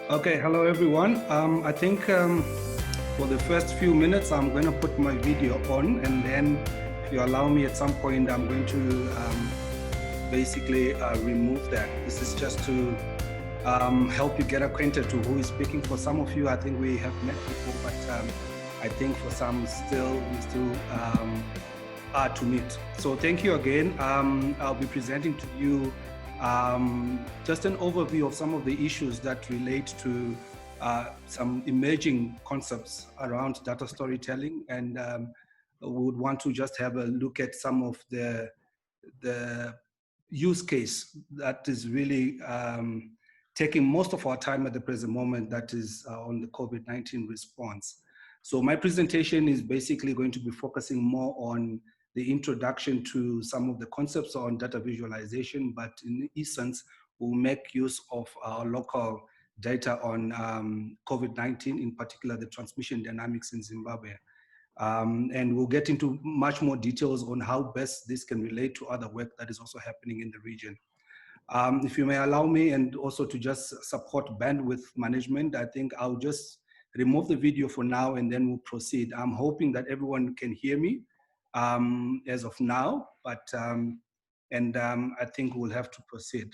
Okay, hello everyone. I think for the first few minutes, I'm going to put my video on, and then if you allow me at some point, I'm going to basically remove that. This is just to help you get acquainted to who is speaking. For some of you, I think we have met before, but I think for some we still are to meet. So thank you again. I'll be presenting to you just an overview of some of the issues that relate to some emerging concepts around data storytelling, and we would want to just have a look at some of the use case that is really taking most of our time at the present moment, that is on the COVID-19 response. So my presentation is basically going to be focusing more on the introduction to some of the concepts on data visualization, but in essence, we'll make use of our local data on COVID-19, in particular the transmission dynamics in Zimbabwe. And we'll get into much more details on how best this can relate to other work that is also happening in the region. If you may allow me, and also to just support bandwidth management, I think I'll just remove the video for now and then we'll proceed. I'm hoping that everyone can hear me as of now, but I think we'll have to proceed.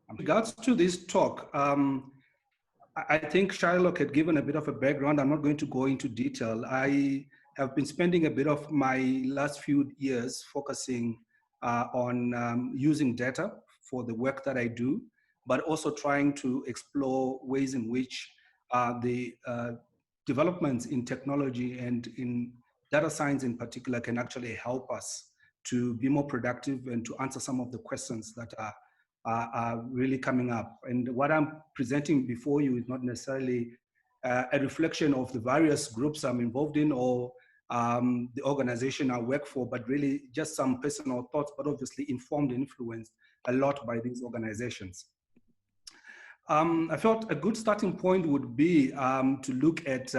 In regards to this talk, I think Shylock had given a bit of a background. I'm not going to go into detail. I have been spending a bit of my last few years focusing on using data for the work that I do, but also trying to explore ways in which the developments in technology and in data science in particular can actually help us to be more productive and to answer some of the questions that are really coming up. And what I'm presenting before you is not necessarily a reflection of the various groups I'm involved in or the organization I work for, but really just some personal thoughts, but obviously informed and influenced a lot by these organizations. I felt a good starting point would be to look at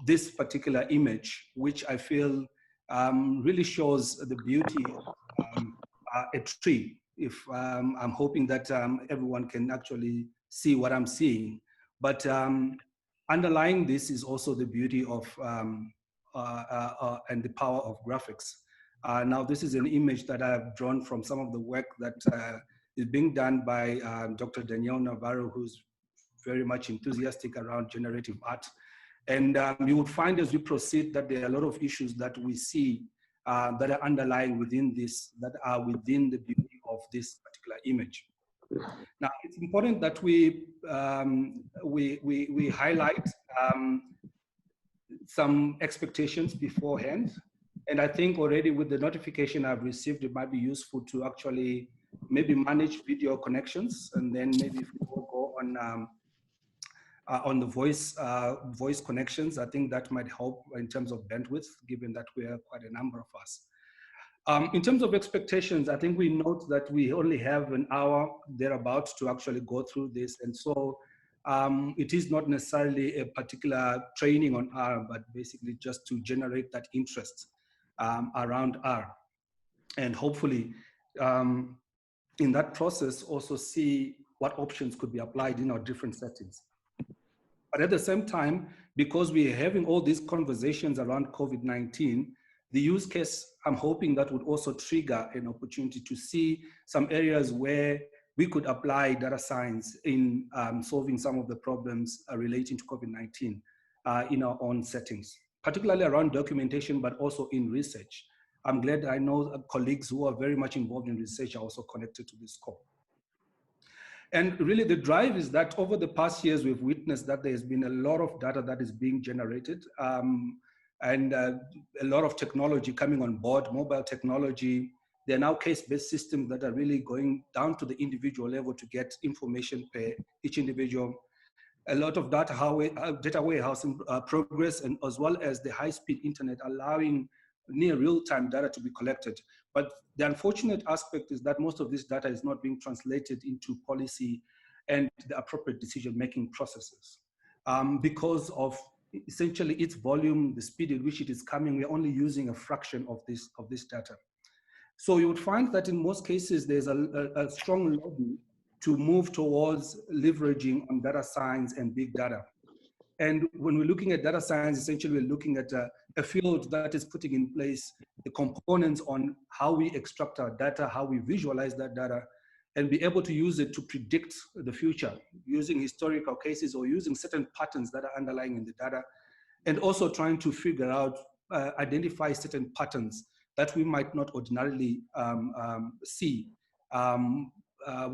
this particular image, which I feel really shows the beauty of a tree. If I'm hoping that everyone can actually see what I'm seeing. But underlying this is also the beauty of and the power of graphics. Now, this is an image that I've drawn from some of the work that is being done by Dr. Danielle Navarro, who's very much enthusiastic around generative art. And you will find as we proceed that there are a lot of issues that we see that are underlying within this, that are within the beauty of this particular image. Now, it's important that we highlight some expectations beforehand. And I think already with the notification I've received, it might be useful to actually maybe manage video connections, and then maybe if we go on the voice connections, I think that might help in terms of bandwidth, given that we are quite a number of us. In terms of expectations, I think we note that we only have an hour thereabouts to actually go through this. And so it is not necessarily a particular training on R, but basically just to generate that interest around R. And hopefully in that process, also see what options could be applied in our different settings. But at the same time, because we're having all these conversations around COVID-19, the use case, I'm hoping that would also trigger an opportunity to see some areas where we could apply data science in solving some of the problems relating to COVID-19 in our own settings, particularly around documentation, but also in research. I'm glad I know colleagues who are very much involved in research are also connected to this call. And really the drive is that over the past years, we've witnessed that there's been a lot of data that is being generated and a lot of technology coming on board, mobile technology. There are now case-based systems that are really going down to the individual level to get information per each individual. A lot of data warehousing progress, and as well as the high-speed internet allowing near real-time data to be collected. But the unfortunate aspect is that most of this data is not being translated into policy and the appropriate decision-making processes. Because of essentially its volume, the speed at which it is coming, we're only using a fraction of this data. So you would find that in most cases, there's a strong lobby to move towards leveraging on data science and big data. And when we're looking at data science, essentially we're looking at a field that is putting in place the components on how we extract our data, how we visualize that data, and be able to use it to predict the future using historical cases or using certain patterns that are underlying in the data, and also trying to figure out, identify certain patterns that we might not ordinarily see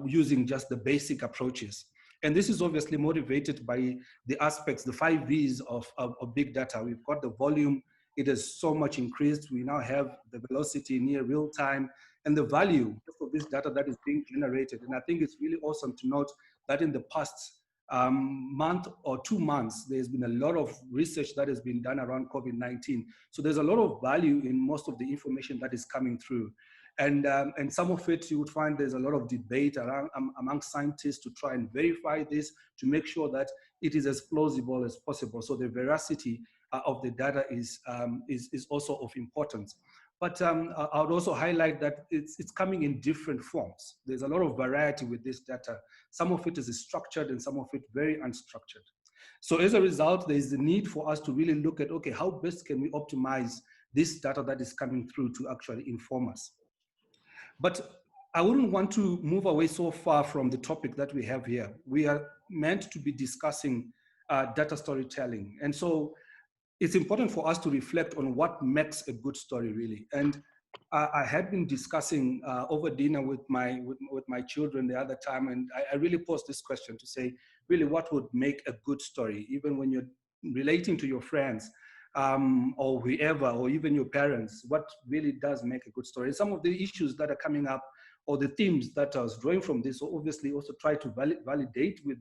using just the basic approaches. And this is obviously motivated by the aspects, the 5 V's of big data. We've got the volume, it has so much increased. We now have the velocity near real time and the value of this data that is being generated. And I think it's really awesome to note that in the past month or 2 months, there's been a lot of research that has been done around COVID-19. So there's a lot of value in most of the information that is coming through. And some of it, you would find there's a lot of debate around, among scientists to try and verify this, to make sure that it is as plausible as possible. So the veracity of the data is also of importance. But I would also highlight that it's coming in different forms. There's a lot of variety with this data. Some of it is structured and some of it very unstructured. So as a result, there's the need for us to really look at, okay, how best can we optimize this data that is coming through to actually inform us? But I wouldn't want to move away so far from the topic that we have here. We are meant to be discussing data storytelling. And so it's important for us to reflect on what makes a good story really. And I had been discussing over dinner with my children the other time, and I really posed this question to say, really, what would make a good story, even when you're relating to your friends or whoever, or even your parents, what really does make a good story? And some of the issues that are coming up, or the themes that I was drawing from this, obviously also try to validate with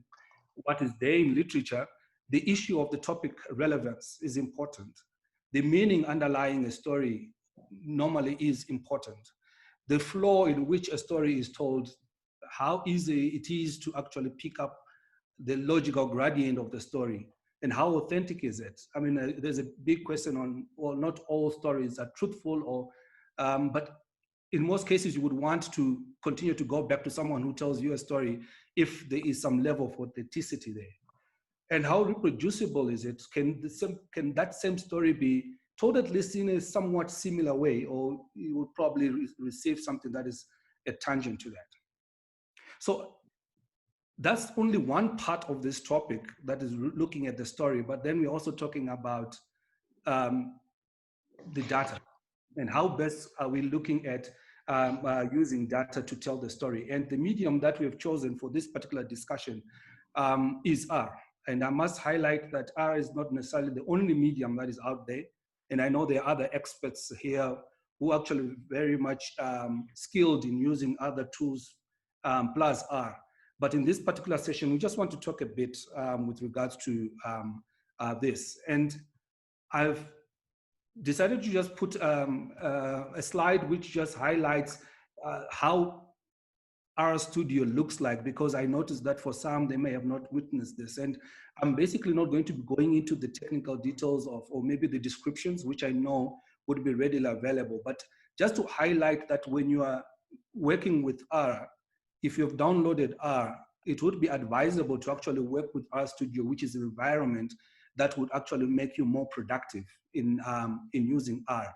what is there in literature. The issue of the topic relevance is important. The meaning underlying a story normally is important. The flow in which a story is told, how easy it is to actually pick up the logical gradient of the story, and how authentic is it? I mean, there's a big question on, well, not all stories are truthful, or, but in most cases, you would want to continue to go back to someone who tells you a story if there is some level of authenticity there. And how reproducible is it? Can that same story be told at least in a somewhat similar way, or you would probably receive something that is a tangent to that? So that's only one part of this topic that is looking at the story, but then we're also talking about the data and how best are we looking at using data to tell the story. And the medium that we have chosen for this particular discussion is R. And I must highlight that R is not necessarily the only medium that is out there. And I know there are other experts here who are actually very much skilled in using other tools plus R. But in this particular session, we just want to talk a bit with regards to this. And I've decided to just put a slide which just highlights how our studio looks like, because I noticed that for some, they may have not witnessed this. And I'm basically not going to be going into the technical details of, or maybe the descriptions, which I know would be readily available. But just to highlight that when you are working with R, if you've downloaded R, it would be advisable to actually work with R Studio, which is an environment that would actually make you more productive in using R.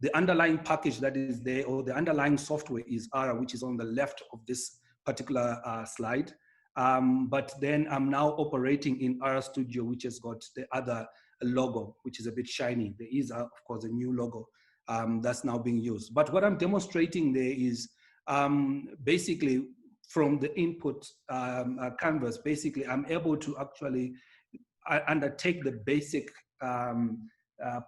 The underlying package that is there, or the underlying software, is R, which is on the left of this particular slide. But then I'm now operating in R Studio, which has got the other logo, which is a bit shiny. There is, of course, a new logo that's now being used. But what I'm demonstrating there is basically from the input canvas, basically I'm able to actually undertake the basic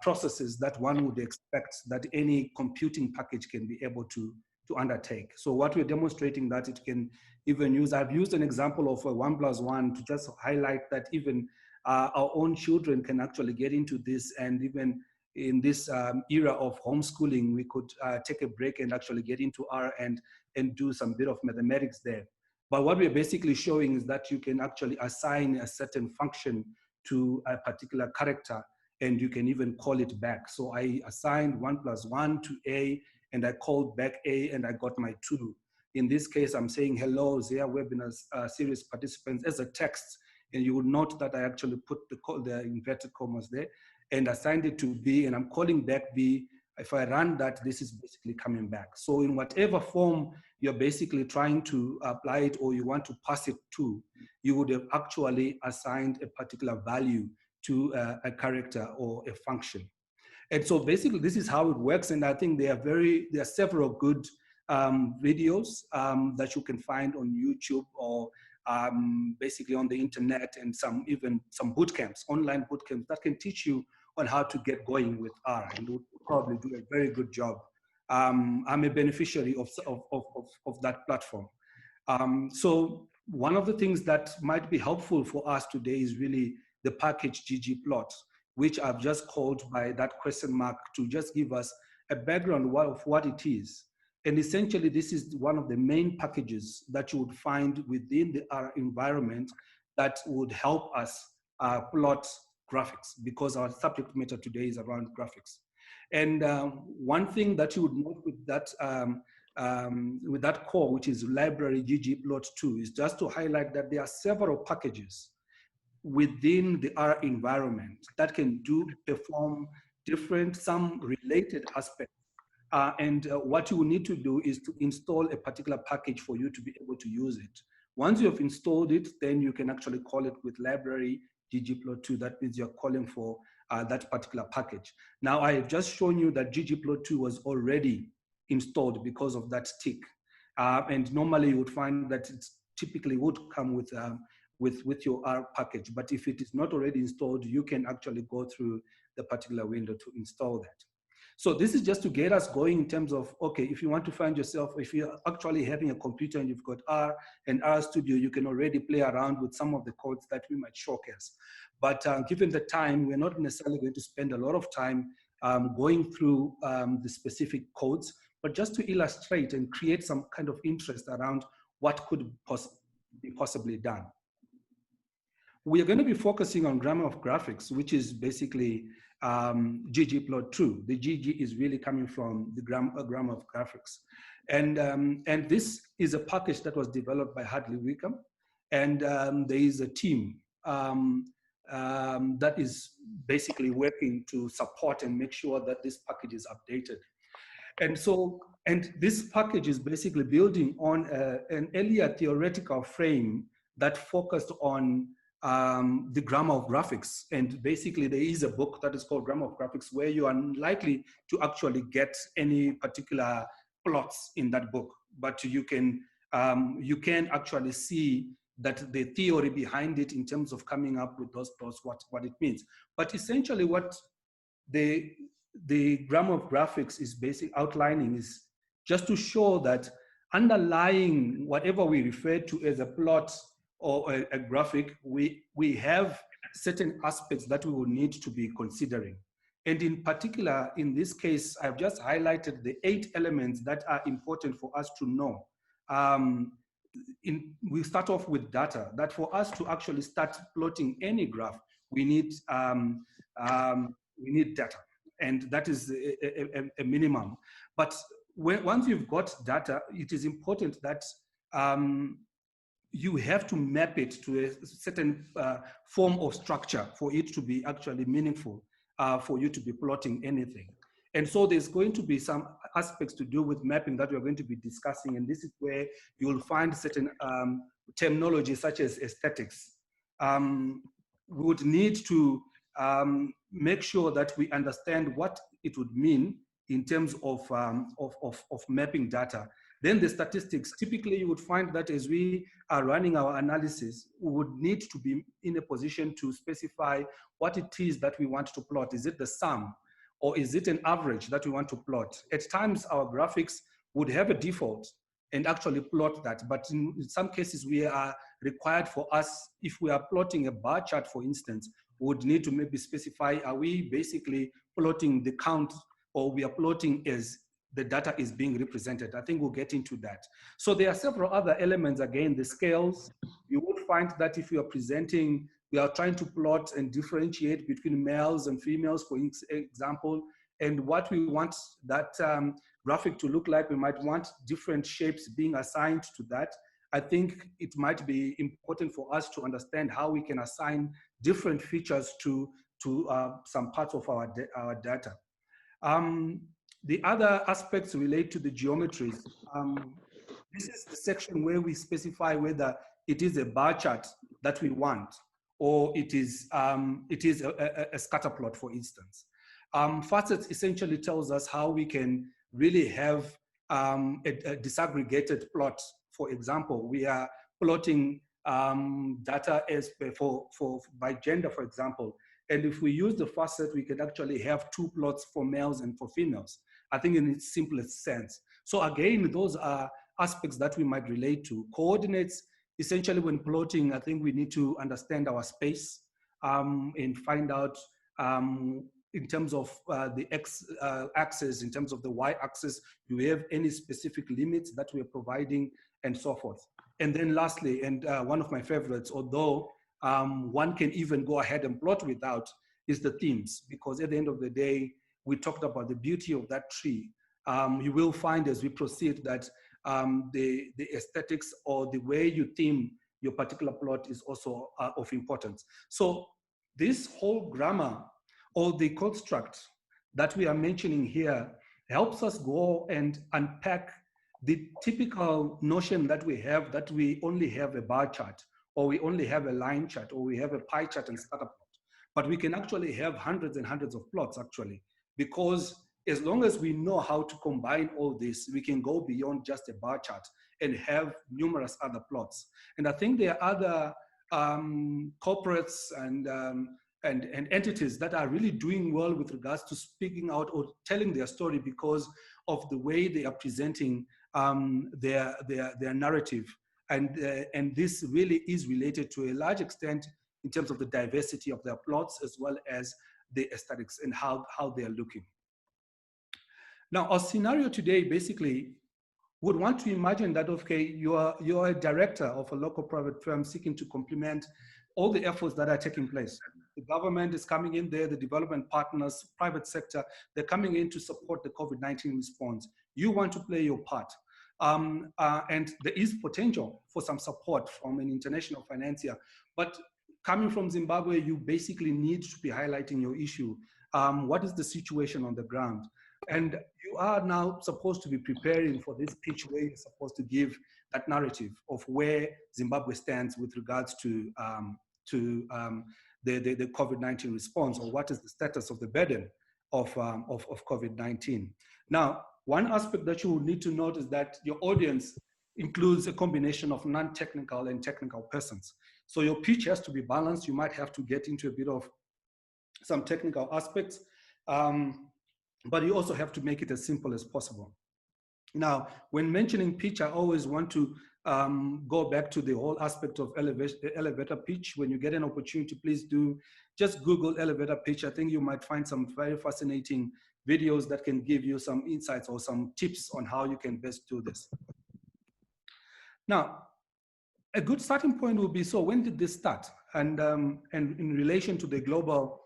processes that one would expect that any computing package can be able to undertake. So what we're demonstrating that it can even use, I've used an example of a 1+1 to just highlight that even our own children can actually get into this, and even in this era of homeschooling, we could take a break and actually get into R and do some bit of mathematics there. But what we're basically showing is that you can actually assign a certain function to a particular character, and you can even call it back. So I assigned 1+1 to A, and I called back A, and I got my 2. In this case, I'm saying, hello, Zia webinar series participants as a text. And you would note that I actually put the inverted commas there and assigned it to B, and I'm calling back B. If I run that, this is basically coming back. So in whatever form you're basically trying to apply it or you want to pass it to, you would have actually assigned a particular value to a character or a function. And so basically this is how it works. And I think there are several good videos that you can find on YouTube or basically on the internet, and even some boot camps, online boot camps that can teach you on how to get going with R, and will probably do a very good job. I'm a beneficiary of that platform. So one of the things that might be helpful for us today is really the package ggplot, which I've just called by that question mark to just give us a background of what it is. And essentially, this is one of the main packages that you would find within the R environment that would help us plot graphics, because our subject matter today is around graphics. And one thing that you would note with that core, which is library ggplot2, is just to highlight that there are several packages within the R environment that can perform different, some related aspects. What you will need to do is to install a particular package for you to be able to use it. Once you have installed it, then you can actually call it with library ggplot2. That means you're calling for that particular package. Now, I have just shown you that ggplot2 was already installed because of that tick. And normally you would find that it typically would come with your R package. But if it is not already installed, you can actually go through the particular window to install that. So this is just to get us going in terms of, okay, if you want to find yourself, if you're actually having a computer and you've got R and R Studio, you can already play around with some of the codes that we might showcase. But given the time, we're not necessarily going to spend a lot of time going through the specific codes, but just to illustrate and create some kind of interest around what could be possibly done. We are going to be focusing on grammar of graphics, which is basically ggplot2. The GG is really coming from the grammar of graphics. And this is a package that was developed by Hadley Wickham. And there is a team that is basically working to support and make sure that this package is updated. And this package is basically building on an earlier theoretical frame that focused on the grammar of graphics. And basically there is a book that is called Grammar of Graphics, where you are unlikely to actually get any particular plots in that book, but you can actually see that the theory behind it in terms of coming up with those plots, what it means. But essentially what the grammar of graphics is basically outlining is just to show that underlying whatever we refer to as a plot or a graphic, we have certain aspects that we will need to be considering. And in particular, in this case, I've just highlighted the 8 elements that are important for us to know. We start off with data, that for us to actually start plotting any graph, we need data, and that is a minimum. But once you've got data, it is important that you have to map it to a certain form of structure for it to be actually meaningful for you to be plotting anything. And so there's going to be some aspects to do with mapping that we're going to be discussing. And this is where you'll find certain terminology such as aesthetics. We would need to make sure that we understand what it would mean in terms of mapping data. Then the statistics, typically you would find that as we are running our analysis, we would need to be in a position to specify what it is that we want to plot. Is it the sum, or is it an average that we want to plot? At times our graphics would have a default and actually plot that. But in some cases we are required for us, if we are plotting a bar chart, for instance, we would need to maybe specify, are we basically plotting the count, or we are plotting as the data is being represented? I think we'll get into that. So there are several other elements. Again, the scales, you would find that if you are presenting, we are trying to plot and differentiate between males and females, for example, and what we want that graphic to look like. We might want different shapes being assigned to that. I think it might be important for us to understand how we can assign different features to some parts of our data. The other aspects relate to the geometries. This is the section where we specify whether it is a bar chart that we want, or it is a scatter plot, for instance. Facets essentially tells us how we can really have a disaggregated plot. For example, we are plotting data as by gender, for example. And if we use the facet, we can actually have two plots for males and for females, I think in its simplest sense. So again, those are aspects that we might relate to. Coordinates, essentially when plotting, I think we need to understand our space and find out in terms of the x-axis, in terms of the y-axis, do we have any specific limits that we're providing, and so forth. And then lastly, and one of my favorites, although one can even go ahead and plot without, is the themes, because at the end of the day, we talked about the beauty of that tree. You will find as we proceed that the aesthetics or the way you theme your particular plot is also of importance. So this whole grammar or the construct that we are mentioning here helps us go and unpack the typical notion that we have, that we only have a bar chart, or we only have a line chart, or we have a pie chart and scatter plot. But we can actually have hundreds and hundreds of plots actually, because as long as we know how to combine all this, we can go beyond just a bar chart and have numerous other plots. And I think there are other corporates and entities that are really doing well with regards to speaking out or telling their story because of the way they are presenting their narrative. And this really is related to a large extent in terms of the diversity of their plots as well as the aesthetics and how they are looking. Now, our scenario today basically would want to imagine that, okay, you're a director of a local private firm seeking to complement all the efforts that are taking place. The government is coming in there, the development partners, private sector, they're coming in to support the COVID-19 response. You want to play your part. And there is potential for some support from an international financier. But coming from Zimbabwe, you basically need to be highlighting your issue. What is the situation on the ground? And you are now supposed to be preparing for this pitch where you're supposed to give that narrative of where Zimbabwe stands with regards to the COVID-19 response, or what is the status of the burden of COVID-19. Now, one aspect that you will need to note is that your audience includes a combination of non-technical and technical persons. So your pitch has to be balanced. You might have to get into a bit of some technical aspects, but you also have to make it as simple as possible. Now, when mentioning pitch, I always want to go back to the whole aspect of elevator pitch. When you get an opportunity, please do just Google elevator pitch. I think you might find some very fascinating videos that can give you some insights or some tips on how you can best do this. Now, a good starting point would be, so when did this start? And in relation to the global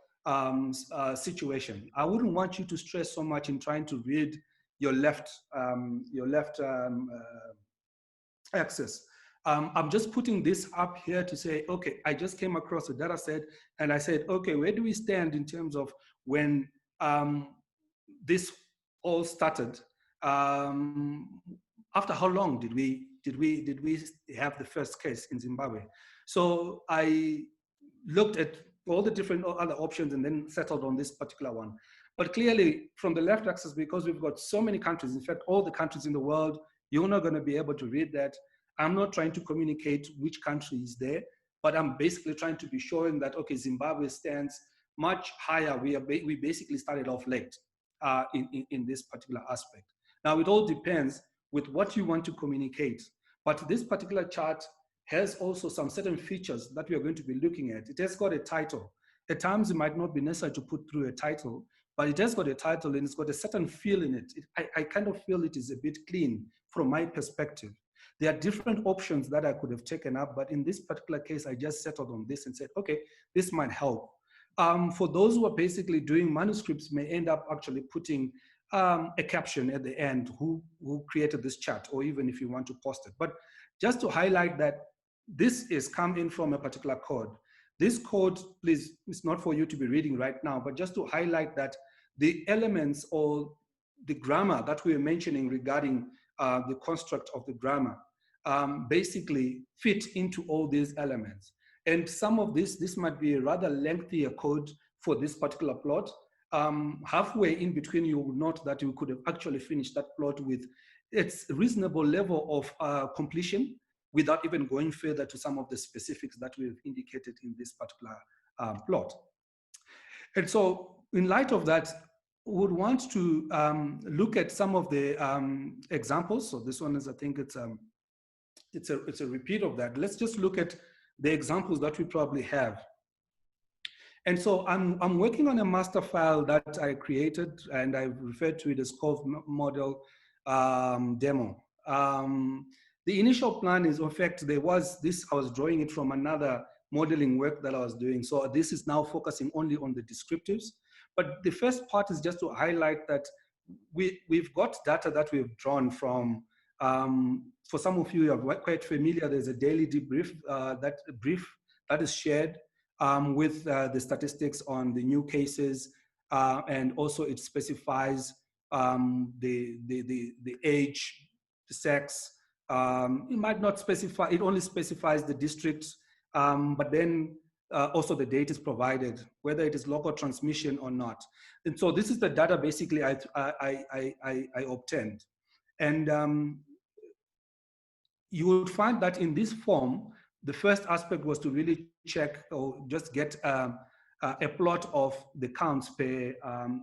situation, I wouldn't want you to stress so much in trying to read your left axis. I'm just putting this up here to say, okay, I just came across a data set and I said, okay, where do we stand in terms of when this all started? After how long did we have the first case in Zimbabwe? So I looked at all the different other options and then settled on this particular one. But clearly from the left axis, because we've got so many countries, in fact, all the countries in the world, you're not going to be able to read that. I'm not trying to communicate which country is there, but I'm basically trying to be showing that, okay, Zimbabwe stands much higher. We basically started off late in this particular aspect. Now, it all depends with what you want to communicate. But this particular chart has also some certain features that we are going to be looking at. It has got a title. At times, it might not be necessary to put through a title, but it has got a title and it's got a certain feel in it. I kind of feel it is a bit clean from my perspective. There are different options that I could have taken up, but in this particular case, I just settled on this and said, okay, this might help. For those who are basically doing manuscripts may end up actually putting a caption at the end, who created this chart, or even if you want to post it. But just to highlight that this is come in from a particular code. This code, please, it's not for you to be reading right now, but just to highlight that the elements or the grammar that we were mentioning regarding the construct of the grammar basically fit into all these elements. And some of this might be a rather lengthier code for this particular plot. Halfway in between, you will note that you could have actually finished that plot with its reasonable level of completion without even going further to some of the specifics that we've indicated in this particular plot. And so in light of that, we would want to look at some of the examples. So this one is, I think it's a repeat of that. Let's just look at the examples that we probably have. And so I'm working on a master file that I created, and I've referred to it as Cove Model Demo. The initial plan is, in fact, there was this, I was drawing it from another modeling work that I was doing. So this is now focusing only on the descriptives. But the first part is just to highlight that we've got data that we've drawn from, for some of you who are quite familiar, there's a daily debrief, that is shared with the statistics on the new cases, and also it specifies the age, the sex. It might not specify, it only specifies the districts, but then also the date is provided, whether it is local transmission or not. And so this is the data basically I obtained. And you would find that in this form, the first aspect was to really check or just get a plot of the counts per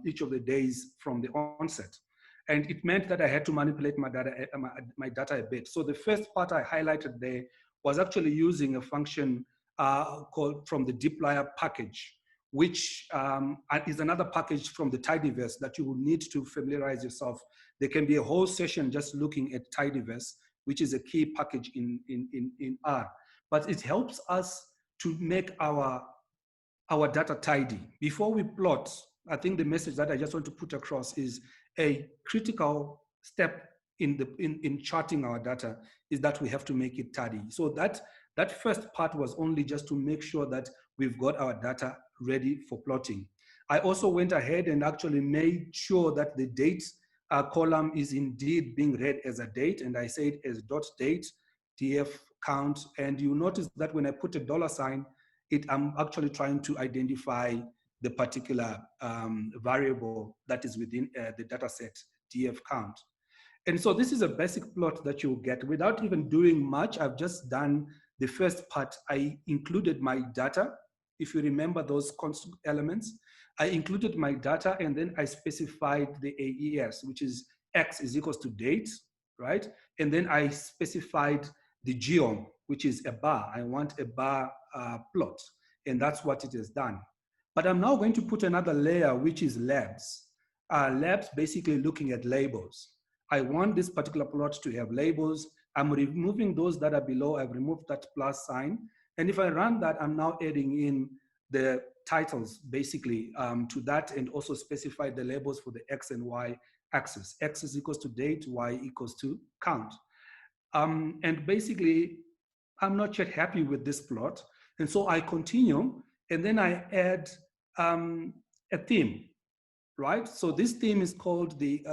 each of the days from the onset. And it meant that I had to manipulate my data a bit. So the first part I highlighted there was actually using a function called from the dplyr package, which is another package from the tidyverse that you will need to familiarize yourself. There can be a whole session just looking at tidyverse, which is a key package in R. But it helps us to make our data tidy. Before we plot, I think the message that I just want to put across is a critical step in charting our data is that we have to make it tidy. So that first part was only just to make sure that we've got our data ready for plotting. I also went ahead and actually made sure that the date column is indeed being read as a date, and I said as .date, df count, and you notice that when I put a $sign, I'm actually trying to identify the particular variable that is within the data set, df count. And so this is a basic plot that you'll get without even doing much. I've just done the first part. I included my data. If you remember those constant elements, I included my data and then I specified the AES, which is X is equals to date, right? And then I specified the geom, which is a bar. I want a bar plot, and that's what it has done. But I'm now going to put another layer, which is labs. Labs basically looking at labels. I want this particular plot to have labels. I'm removing those that are below. I've removed that plus sign. And if I run that, I'm now adding in the titles basically to that, and also specify the labels for the X and Y axis. X is equals to date, Y equals to count. And basically, I'm not yet happy with this plot. And so I continue, and then I add a theme, right? So this theme is called the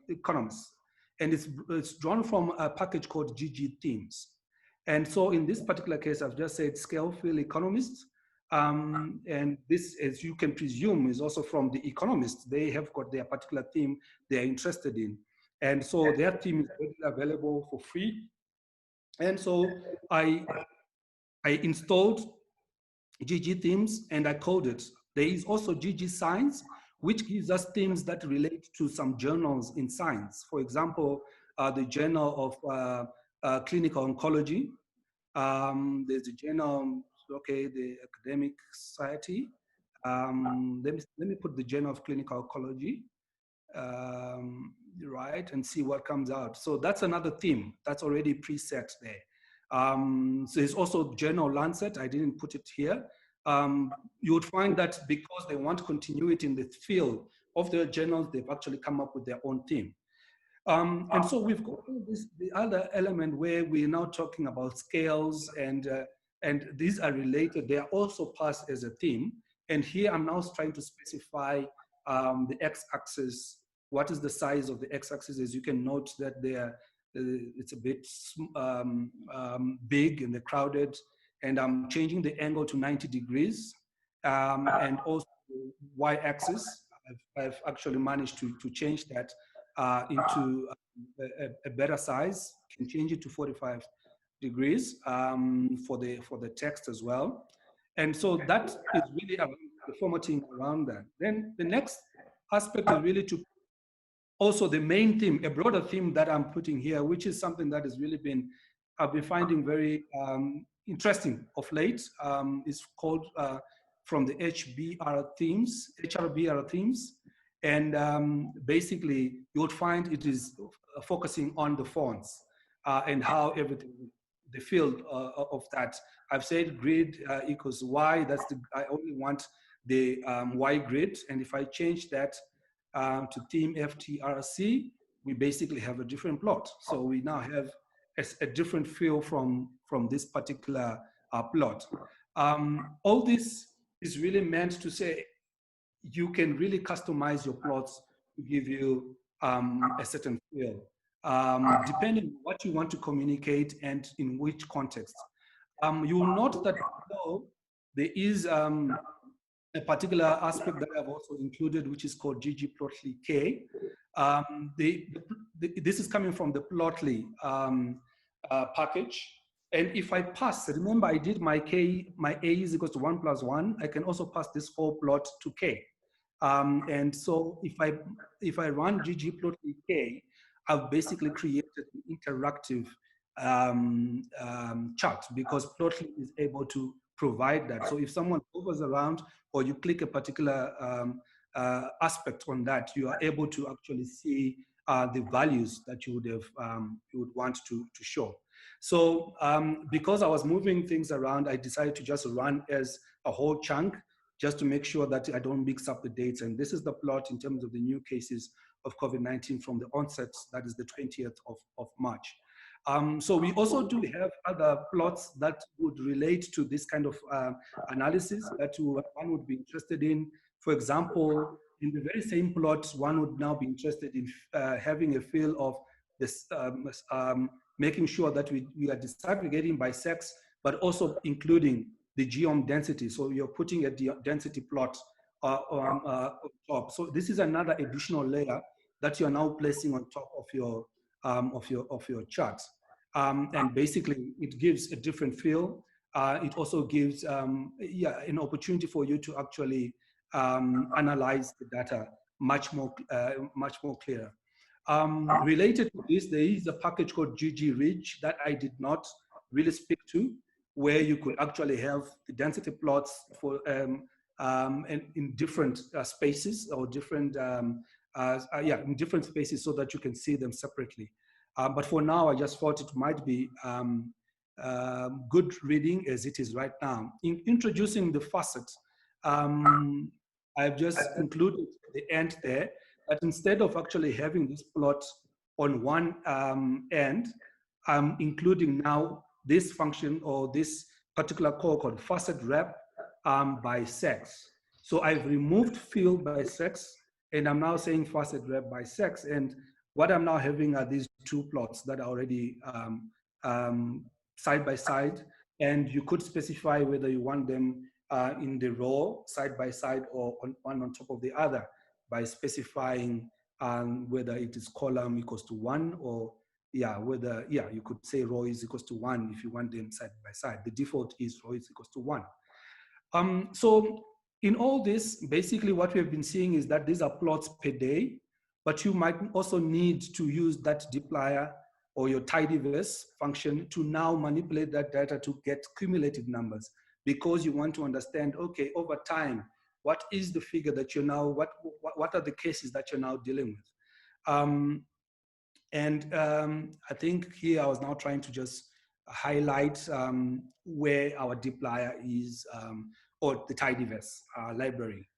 economist, and it's drawn from a package called GG themes. And so in this particular case, I've just said scale fill economist. And this, as you can presume, is also from the economists. They have got their particular theme they're interested in. And so their theme is available for free. And so I installed GG themes and I coded. There is also GG science, which gives us themes that relate to some journals in science. For example, the Journal of Clinical Oncology. There's a journal, okay, the Academic Society. Let me put the Journal of Clinical Oncology, right, and see what comes out. So that's another theme that's already preset there. So there's also Journal Lancet. I didn't put it here. you would find that because they want continuity in the field of their journals, they've actually come up with their own theme. And so we've got this, the other element where we're now talking about scales, and these are related. They are also passed as a theme. And here I'm now trying to specify the x-axis. What is the size of the x-axis? As you can note that it's a bit big and crowded. And I'm changing the angle to 90 degrees. And also the y-axis, I've actually managed to change that into a better size. Can change it to 45 degrees for the text as well. And so that is really the formatting around that. Then the next aspect is really to also the main theme, a broader theme that I'm putting here, which is something that has really been, I've been finding very interesting of late. It's called from the HRBR themes. And basically, you would find it is focusing on the fonts and how everything, the field of that. I've said grid equals Y. I only want the Y grid. And if I change that to theme FTRC, we basically have a different plot. So we now have a different feel from this particular plot. All this is really meant to say you can really customize your plots to give you a certain feel, depending on what you want to communicate and in which context. You will note that though there is a particular aspect that I've also included, which is called ggplotly K. This is coming from the Plotly package. And if I pass, remember I did my K, my A is equals to 1 plus 1, I can also pass this whole plot to K. And so if I run ggplotly K, I've basically created an interactive chart, because Plotly is able to provide that. So if someone hovers around or you click a particular aspect on that, you are able to actually see the values that you would have you would want to show. So because I was moving things around, I decided to just run as a whole chunk, just to make sure that I don't mix up the dates. And this is the plot in terms of the new cases of COVID-19 from the onset, that is the 20th of March. So we also do have other plots that would relate to this kind of analysis that one would be interested in. For example, in the very same plot, one would now be interested in having a feel of this, making sure that we are disaggregating by sex, but also including the geome density. So you're putting a density plot on top. So this is another additional layer that you're now placing on top of your chart. And basically, it gives a different feel. It also gives an opportunity for you to actually analyze the data much more clearer. Related to this, there is a package called ggridge that I did not really speak to, where you could actually have the density plots for in different spaces, or different in different spaces, so that you can see them separately. But for now, I just thought it might be good reading as it is right now. In introducing the facets, I've just included the end there, that instead of actually having this plot on one end, I'm including now this function, or this particular call called facet rep by sex. So I've removed field by sex, and I'm now saying facet rep by sex. And what I'm now having are these two plots that are already side by side, and you could specify whether you want them in the row side by side, or one on top of the other, by specifying whether it is column equals to 1, or whether you could say row is equals to 1 if you want them side by side. The default is row is equals to 1. So in all this, basically what we have been seeing is that these are plots per day, but you might also need to use that dplyr or your tidyverse function to now manipulate that data to get cumulative numbers, because you want to understand, okay, over time, what is the figure that you're now, what are the cases that you're now dealing with? I think here I was now trying to just highlight where our dplyr is or the tidyverse library,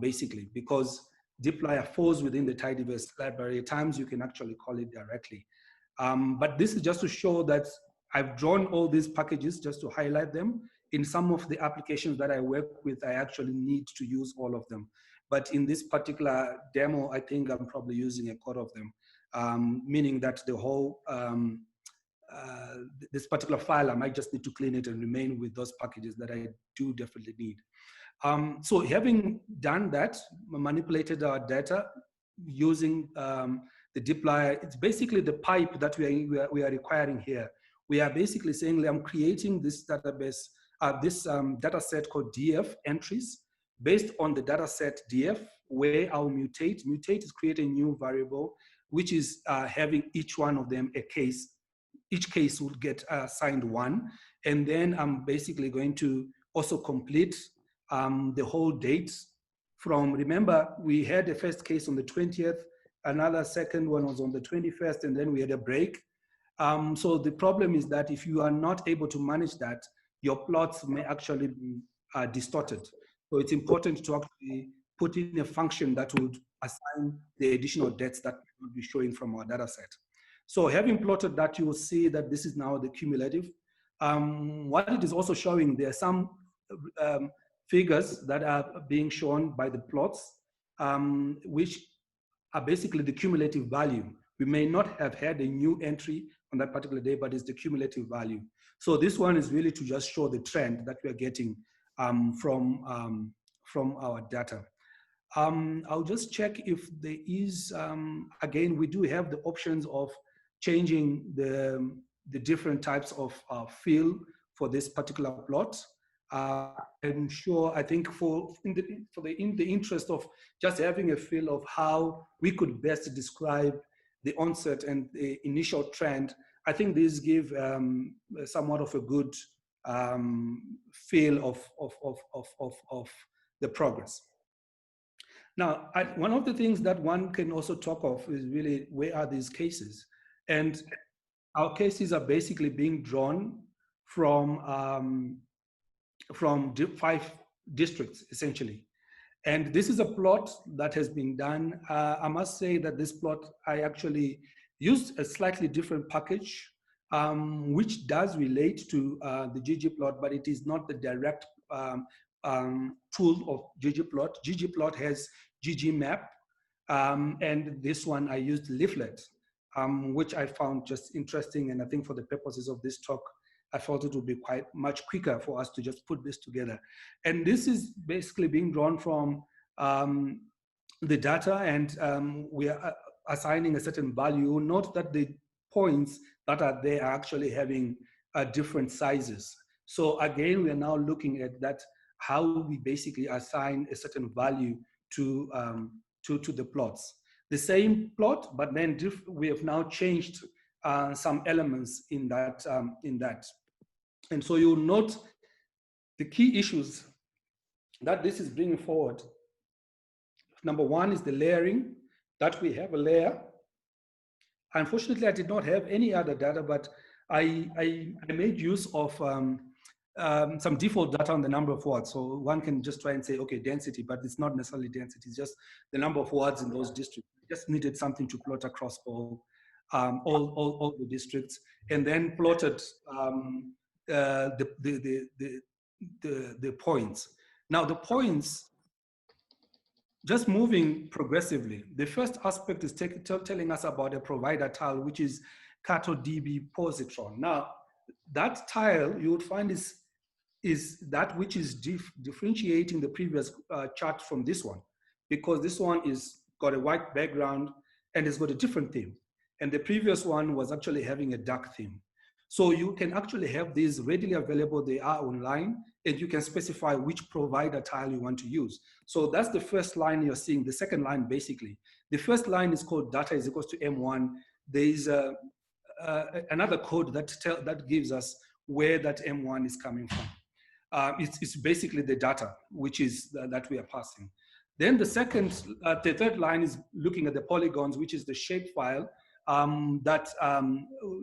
basically, because dplyr falls within the tidyverse library. At times you can actually call it directly. But this is just to show that I've drawn all these packages just to highlight them. In some of the applications that I work with, I actually need to use all of them. But in this particular demo, I think I'm probably using a quarter of them, meaning that the whole, this particular file, I might just need to clean it and remain with those packages that I do definitely need. So having done that, manipulated our data using the dplyr, it's basically the pipe that we are requiring here. We are basically saying, I'm creating this database, this data set called df entries based on the data set df, where I'll mutate. Mutate is create a new variable, which is having each one of them a case. Each case would get assigned one. And then I'm basically going to also complete the whole date from, remember, we had the first case on the 20th, another second one was on the 21st, and then we had a break. So the problem is that if you are not able to manage that, your plots may actually be distorted. So it's important to actually put in a function that would assign the additional dates that will be showing from our data set. So having plotted that, you will see that this is now the cumulative. What it is also showing, there are some figures that are being shown by the plots, which are basically the cumulative value. We may not have had a new entry on that particular day, but it's the cumulative value. So this one is really to just show the trend that we are getting from our data. I'll just check if there is, again, we do have the options of changing the different types of fill for this particular plot. I'm sure, I think in the interest of just having a feel of how we could best describe the onset and the initial trend, I think these give somewhat of a good feel of the progress. Now, one of the things that one can also talk of is really, where are these cases? And our cases are basically being drawn from 5 districts, essentially. And this is a plot that has been done. I must say that this plot, I actually used a slightly different package, which does relate to the ggplot, but it is not the direct tool of ggplot. ggplot has ggmap, and this one I used leaflet, which I found just interesting. And I think for the purposes of this talk, I felt it would be quite much quicker for us to just put this together. And this is basically being drawn from the data, and we are assigning a certain value. Note that the points that are there are actually having different sizes. So again, we are now looking at that, how we basically assign a certain value to the plots. The same plot, but then we have now changed some elements in that. And so you'll note the key issues that this is bringing forward. Number one is the layering, that we have a layer. Unfortunately, I did not have any other data, but I made use of some default data on the number of words. So one can just try and say, okay, density, but it's not necessarily density, it's just the number of words in those districts. I just needed something to plot across all the districts, and then plotted the points. Now the points, just moving progressively. The first aspect is telling us about a provider tile, which is CatoDB positron. Now that tile you would find is that which is differentiating the previous chart from this one, because this one is got a white background and it's got a different theme. And the previous one was actually having a dark theme. So you can actually have these readily available, they are online, and you can specify which provider tile you want to use. So that's the first line you're seeing. The second line, basically. The first line is called data is equals to M1. There is another code that gives us where that M1 is coming from. It's basically the data, which is that we are passing. Then the third line is looking at the polygons, which is the shapefile. That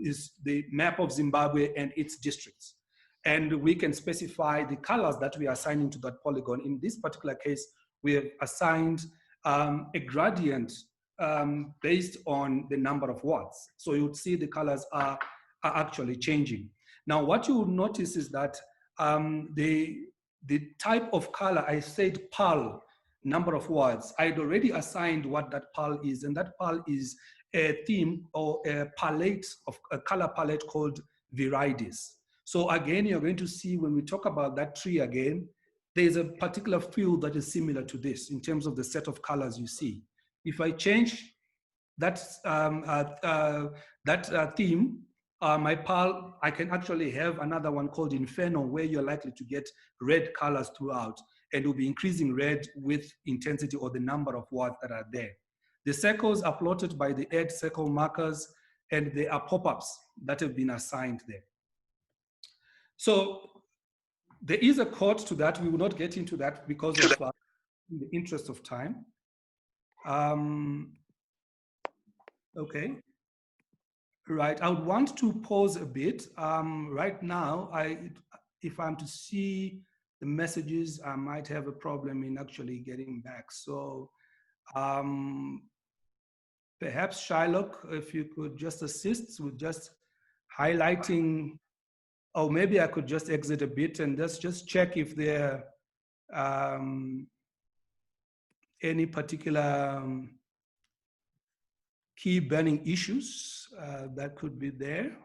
is the map of Zimbabwe and its districts. and we can specify the colors that we are assigning to that polygon. In this particular case, we have assigned a gradient based on the number of words. So you would see the colors are actually changing. Now, what you will notice is that the type of color, I said PAL, number of words. I'd already assigned what that PAL is, and that PAL is a theme or a palette of a color palette called Viridis. So again, you're going to see when we talk about that tree again, there's a particular field that is similar to this in terms of the set of colors you see. If I change that, theme, my PAL, I can actually have another one called Inferno, where you're likely to get red colors throughout, and will be increasing red with intensity or the number of words that are there. The circles are plotted by the add circle markers, and there are pop-ups that have been assigned there. So there is a code to that. We will not get into that because of in the interest of time. Okay. Right, I would want to pause a bit. Right now, if I'm to see the messages, I might have a problem in actually getting back. So perhaps Shylock, if you could just assist with just highlighting, or maybe I could just exit a bit and just check if there are any particular key burning issues that could be there.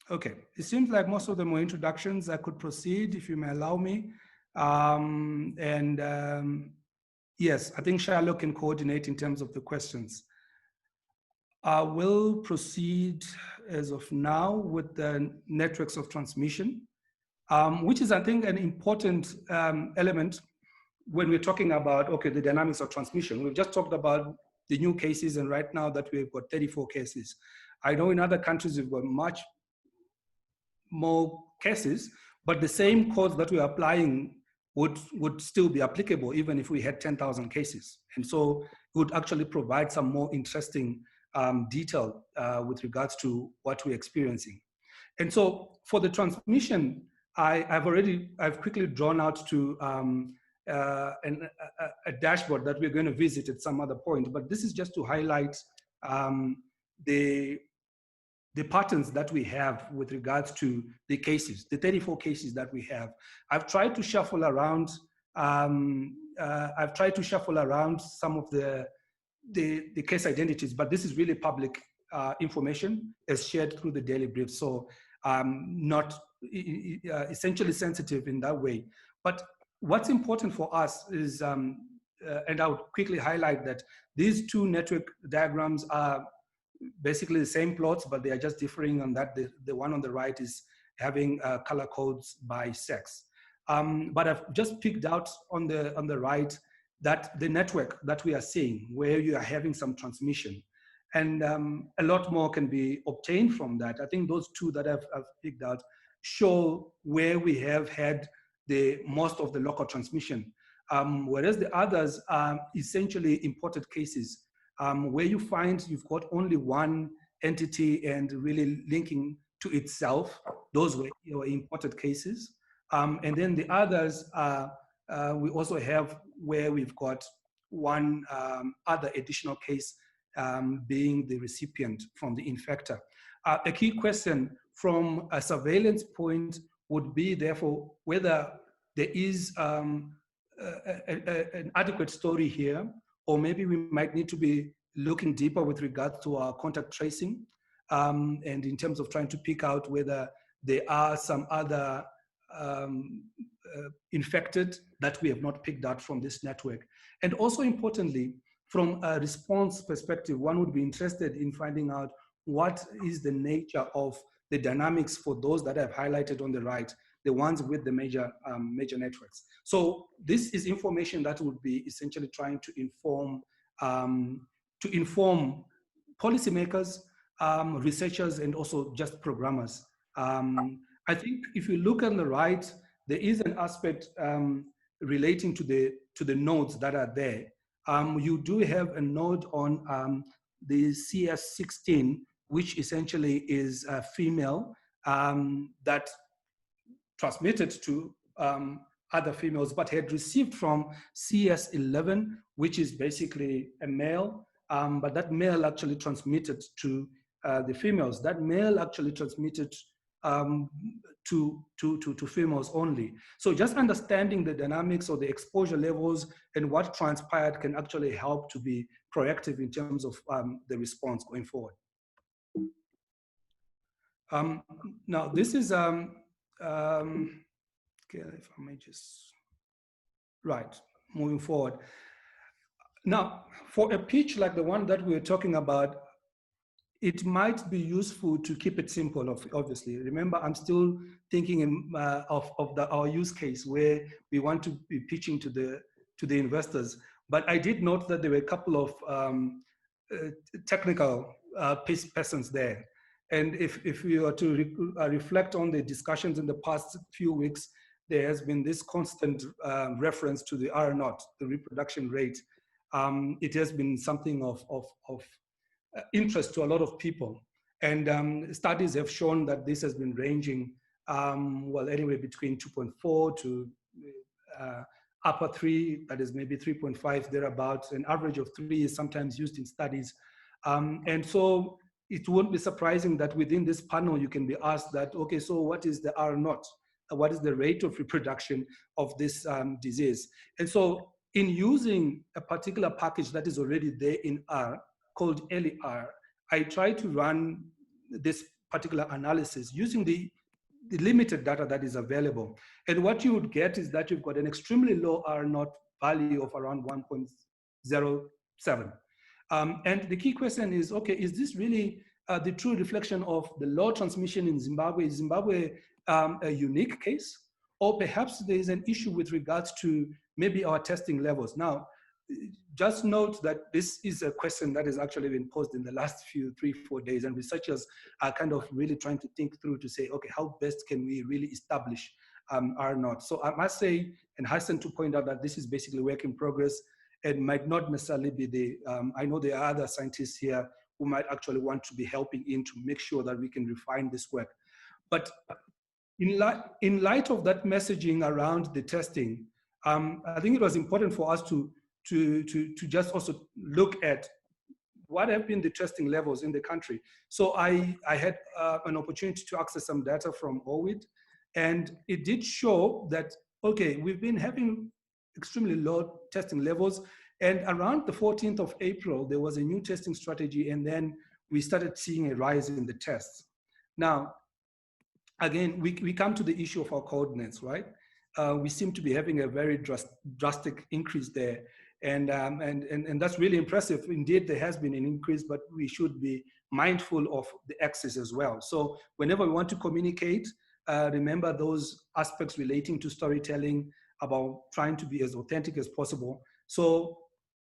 Okay, it seems like most of them were introductions. I could proceed if you may allow me. Yes, I think Shylock can coordinate in terms of the questions. I will proceed as of now with the networks of transmission, which is, I think, an important element when we're talking about, okay, the dynamics of transmission. We've just talked about the new cases, and right now that we've got 34 cases. I know in other countries we've got much more cases, but the same codes that we're applying would still be applicable even if we had 10,000 cases. And so it would actually provide some more interesting detail with regards to what we're experiencing. And so for the transmission, I've quickly drawn out to a dashboard that we're going to visit at some other point, but this is just to highlight the patterns that we have with regards to the cases, the 34 cases that we have. I've tried to shuffle around. I've tried to shuffle around some of the case identities, but this is really public information as shared through the daily brief. So not essentially sensitive in that way. But what's important for us is, and I would quickly highlight that these two network diagrams are basically the same plots, but they are just differing on that. The one on the right is having color codes by sex. But I've just picked out on the right that the network that we are seeing, where you are having some transmission, and a lot more can be obtained from that. I think those two that I've picked out show where we have had the most of the local transmission, whereas the others are essentially imported cases, where you find you've got only one entity and really linking to itself. Those were imported cases. And then the others, we also have where we've got one other additional case being the recipient from the infector. A key question from a surveillance point would be, therefore, whether there is an adequate story here, or maybe we might need to be looking deeper with regards to our contact tracing, and in terms of trying to pick out whether there are some other infected that we have not picked out from this network. And also importantly, from a response perspective, one would be interested in finding out what is the nature of the dynamics for those that I've highlighted on the right, the ones with the major networks. So this is information that would be essentially trying to inform policymakers, researchers, and also just programmers. I think if you look on the right, there is an aspect relating to the nodes that are there. You do have a node on the CS16 which essentially is a female that transmitted to other females, but had received from CS11, which is basically a male, but that male actually transmitted to the females. That male actually transmitted to females only. So just understanding the dynamics or the exposure levels and what transpired can actually help to be proactive in terms of the response going forward. Now, this is, okay, if I may just, right, moving forward. Now, for a pitch like the one that we're talking about, it might be useful to keep it simple, obviously. Remember, I'm still thinking of our use case where we want to be pitching to the investors. But I did note that there were a couple of technical persons there. And if we are to reflect on the discussions in the past few weeks, there has been this constant reference to the R0, the reproduction rate. It has been something of interest to a lot of people. And studies have shown that this has been ranging, well, anywhere between 2.4 to upper 3, that is maybe 3.5, thereabouts. An average of 3 is sometimes used in studies. And so it won't be surprising that within this panel, you can be asked that, okay, so what is the R0? What is the rate of reproduction of this disease? And so in using a particular package that is already there in R, called LER, I try to run this particular analysis using the limited data that is available. And what you would get is that you've got an extremely low R0 value of around 1.07. And the key question is, okay, is this really the true reflection of the low transmission in Zimbabwe? Is Zimbabwe a unique case? Or perhaps there is an issue with regards to maybe our testing levels. Now, just note that this is a question that has actually been posed in the last 3-4 days, and researchers are kind of really trying to think through to say, okay, how best can we really establish R0? So I must say, and hasten to point out that this is basically work in progress and might not necessarily be the, I know there are other scientists here who might actually want to be helping in to make sure that we can refine this work. But in light of that messaging around the testing, I think it was important for us to just also look at what have been the testing levels in the country. So I had an opportunity to access some data from OWID, and it did show that, okay, we've been having extremely low testing levels, and around the 14th of April, there was a new testing strategy, and then we started seeing a rise in the tests. Now, again, we come to the issue of our coordinates, right? We seem to be having a very drastic increase there. And that's really impressive. Indeed, there has been an increase, but we should be mindful of the axis as well. So whenever we want to communicate, remember those aspects relating to storytelling, about trying to be as authentic as possible. So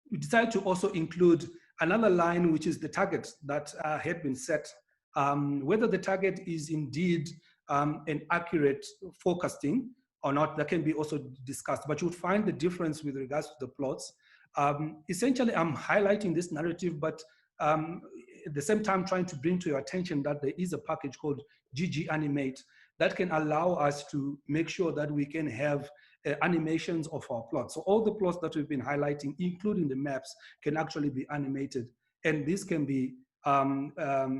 we decided to also include another line, which is the target that had been set. Whether the target is indeed an accurate forecasting or not, that can be also discussed, but you would find the difference with regards to the plots. Essentially, I'm highlighting this narrative, but at the same time trying to bring to your attention that there is a package called GG Animate that can allow us to make sure that we can have animations of our plots. So all the plots that we've been highlighting, including the maps, can actually be animated. And this can be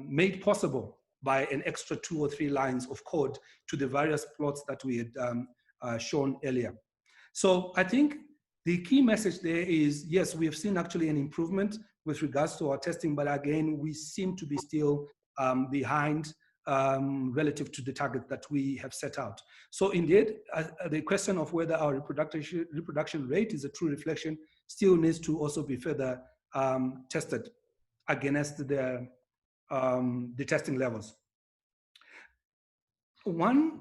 made possible by an extra 2 or 3 lines of code to the various plots that we had shown earlier. So I think the key message there is, yes, we have seen actually an improvement with regards to our testing, but again, we seem to be still behind relative to the target that we have set out. So indeed, the question of whether our reproduction rate is a true reflection still needs to also be further tested against the testing levels. One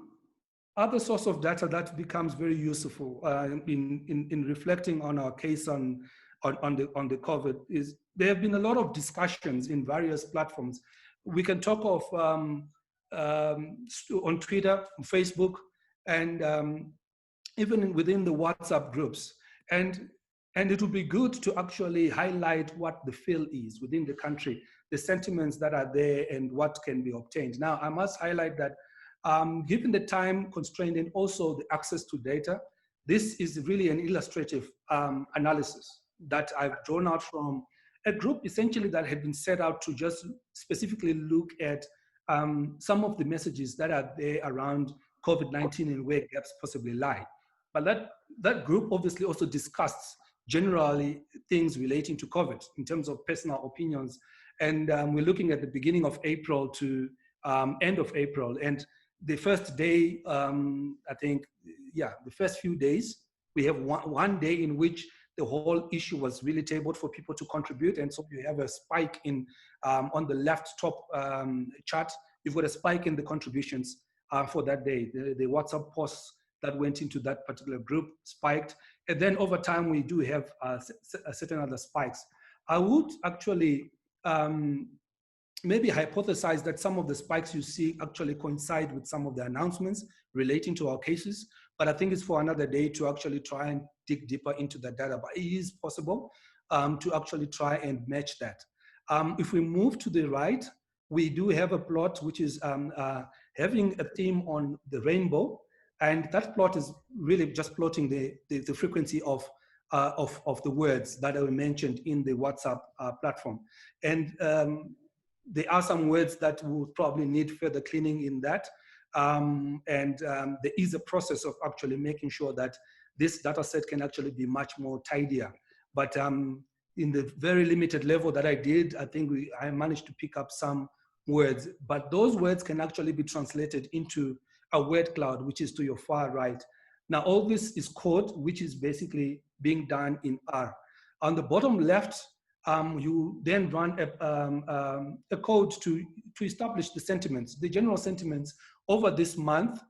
other source of data that becomes very useful in reflecting on our case on the COVID is there have been a lot of discussions in various platforms. We can talk of on Twitter, on Facebook, and even within the WhatsApp groups. And it would be good to actually highlight what the feel is within the country the sentiments that are there and what can be obtained. Now, I must highlight that given the time constraint and also the access to data, this is really an illustrative analysis that I've drawn out from a group essentially that had been set out to just specifically look at some of the messages that are there around COVID-19 and where gaps possibly lie. But that group obviously also discussed generally things relating to COVID in terms of personal opinions. And we're looking at the beginning of April to end of April. And the first day, I think, yeah, the first few days, we have one day in which the whole issue was really tabled for people to contribute. And so you have a spike in, on the left top chart, you've got a spike in the contributions for that day. The WhatsApp posts that went into that particular group spiked. And then over time, we do have certain other spikes. I would actually maybe hypothesize that some of the spikes you see actually coincide with some of the announcements relating to our cases. But I think it's for another day to actually try and dig deeper into the data. But it is possible to actually try and match that. If we move to the right, we do have a plot which is having a theme on the rainbow. And that plot is really just plotting the frequency of the words that are mentioned in the WhatsApp platform. And there are some words that will probably need further cleaning in that. There is a process of actually making sure that this data set can actually be much more tidier. But in the very limited level that I did, I think I managed to pick up some words, but those words can actually be translated into a word cloud, which is to your far right. Now, all this is code, which is basically being done in R. On the bottom left, you then run a code to establish the sentiments, the general sentiments over this month,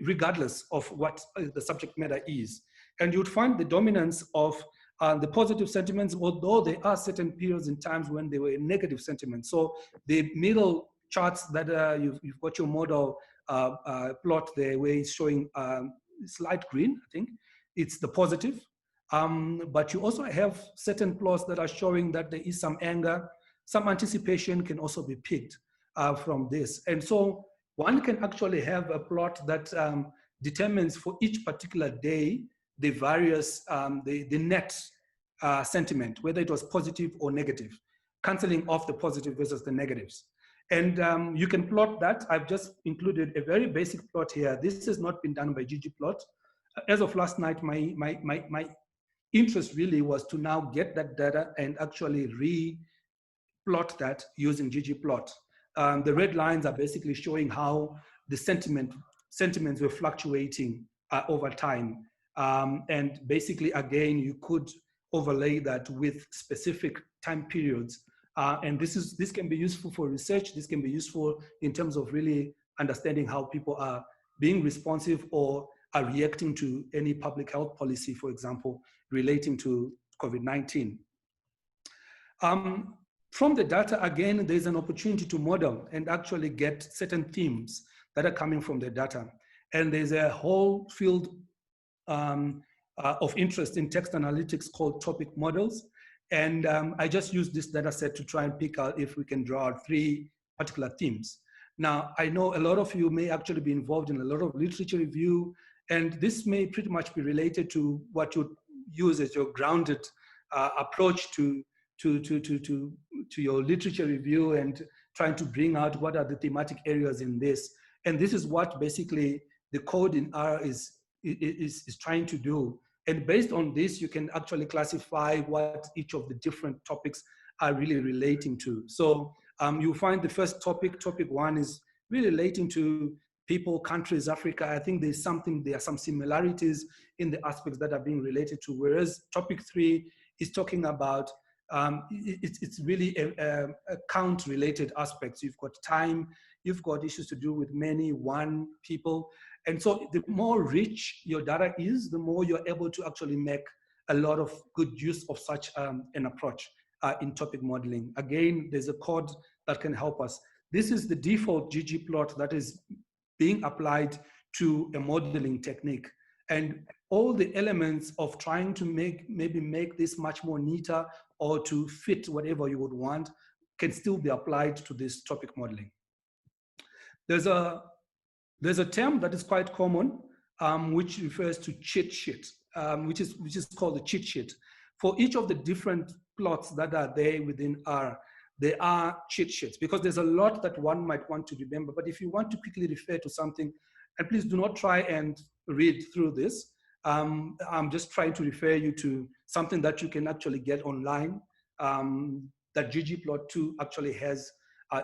regardless of what the subject matter is. And you'd find the dominance of the positive sentiments, although there are certain periods in times when there were negative sentiments. So the middle charts that you've got your model plot there where it's showing slight green, I think, it's the positive. But you also have certain plots that are showing that there is some anger, some anticipation can also be picked from this. And so one can actually have a plot that determines for each particular day the various, the net sentiment, whether it was positive or negative, canceling off the positive versus the negatives. And you can plot that. I've just included a very basic plot here. This has not been done by ggplot. As of last night, my interest really was to now get that data and actually re-plot that using ggplot. The red lines are basically showing how the sentiments were fluctuating over time. And basically, again, you could overlay that with specific time periods. And this can be useful for research. This can be useful in terms of really understanding how people are being responsive or are reacting to any public health policy, for example, relating to COVID-19. From the data, again, there's an opportunity to model and actually get certain themes that are coming from the data. And there's a whole field of interest in text analytics called topic models. And I just used this data set to try and pick out if we can draw out 3 particular themes. Now, I know a lot of you may actually be involved in a lot of literature review, and this may pretty much be related to what you use as your grounded approach to your literature review and trying to bring out what are the thematic areas in this. And this is what basically the code in R is trying to do. And based on this, you can actually classify what each of the different topics are really relating to. So you'll find the first topic, topic 1, is really relating to people, countries, Africa. I think there are some similarities in the aspects that are being related to, whereas topic 3 is talking about, it's really a count-related aspects. You've got time, you've got issues to do with many, one, people. And so the more rich your data is, the more you're able to actually make a lot of good use of such an approach in topic modeling. Again, there's a code that can help us. This is the default ggplot that is being applied to a modeling technique. And all the elements of trying to maybe make this much more neater or to fit whatever you would want can still be applied to this topic modeling. There's a term that is quite common, which refers to cheat sheet, which is called the cheat sheet. For each of the different plots that are there within R, there are cheat sheets, because there's a lot that one might want to remember. But if you want to quickly refer to something, and please do not try and read through this. I'm just trying to refer you to something that you can actually get online. That ggplot2 actually has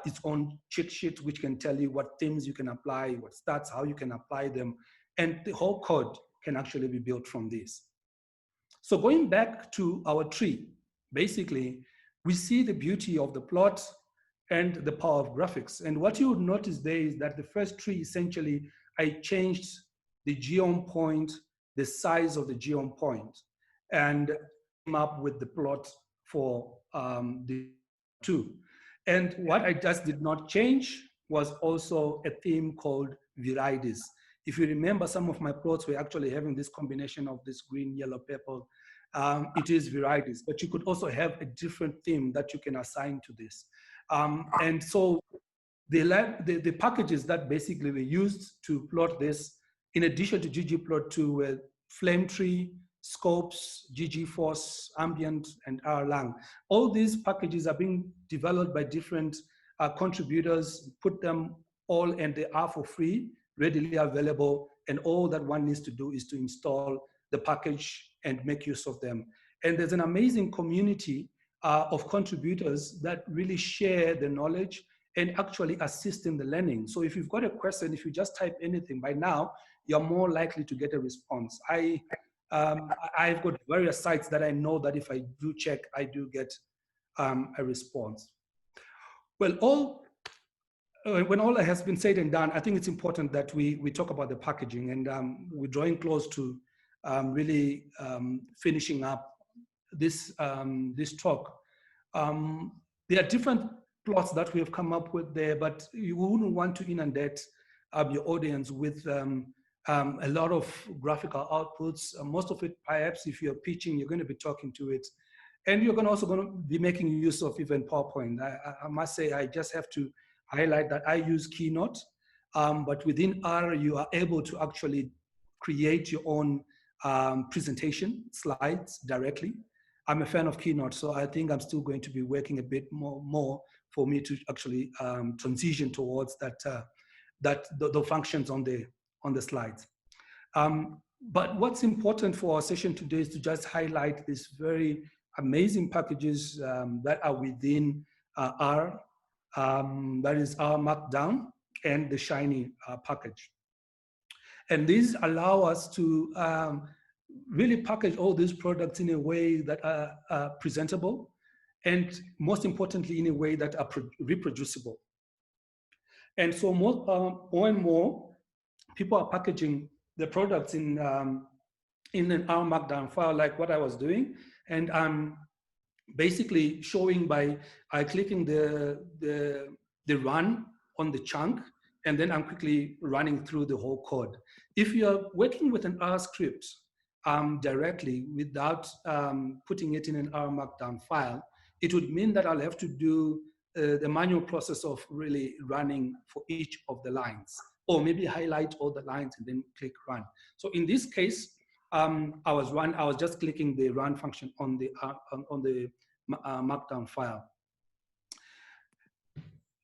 its own cheat sheet, which can tell you what themes you can apply, what stats, how you can apply them, and the whole code can actually be built from this. So going back to our tree, basically, we see the beauty of the plot and the power of graphics. And what you would notice there is that the first tree, essentially, I changed the geom point, the size of the geom point, and came up with the plot for the two. And what I just did not change was also a theme called Viridis. If you remember, some of my plots were actually having this combination of this green, yellow, purple. It is Viridis, but you could also have a different theme that you can assign to this. And so the packages that basically were used to plot this, in addition to ggplot2, were Flametree, Scopes, ggforce, Ambient, and Erlang. All these packages are being developed by different contributors, put them all, and they are for free, readily available, and all that one needs to do is to install the package and make use of them. And there's an amazing community of contributors that really share the knowledge and actually assist in the learning. So if you've got a question, if you just type anything, by now, you're more likely to get a response. I've got various sites that I know that if I do check, I do get a response. Well, when all has been said and done, I think it's important that we talk about the packaging, and we're drawing close to really finishing up this talk. There are different plots that we have come up with there, but you wouldn't want to inundate your audience with a lot of graphical outputs. Most of it, perhaps, if you're pitching, you're going to be talking to it. And you're also going to be making use of even PowerPoint. I must say, I just have to highlight that I use Keynote, but within R, you are able to actually create your own presentation slides directly. I'm a fan of Keynote, so I think I'm still going to be working a bit more for me to actually transition towards the functions on the slides. But what's important for our session today is to just highlight these very amazing packages that are within R, that is R Markdown and the Shiny package. And these allow us to really package all these products in a way that are presentable, and most importantly, in a way that are reproducible. And so more and more people are packaging the products in an R Markdown file, like what I was doing. And I'm basically showing by clicking the run on the chunk, and then I'm quickly running through the whole code. If you're working with an R script directly without putting it in an R Markdown file, it would mean that I'll have to do the manual process of really running for each of the lines, or maybe highlight all the lines and then click run. So in this case, I was just clicking the run function on the Markdown file.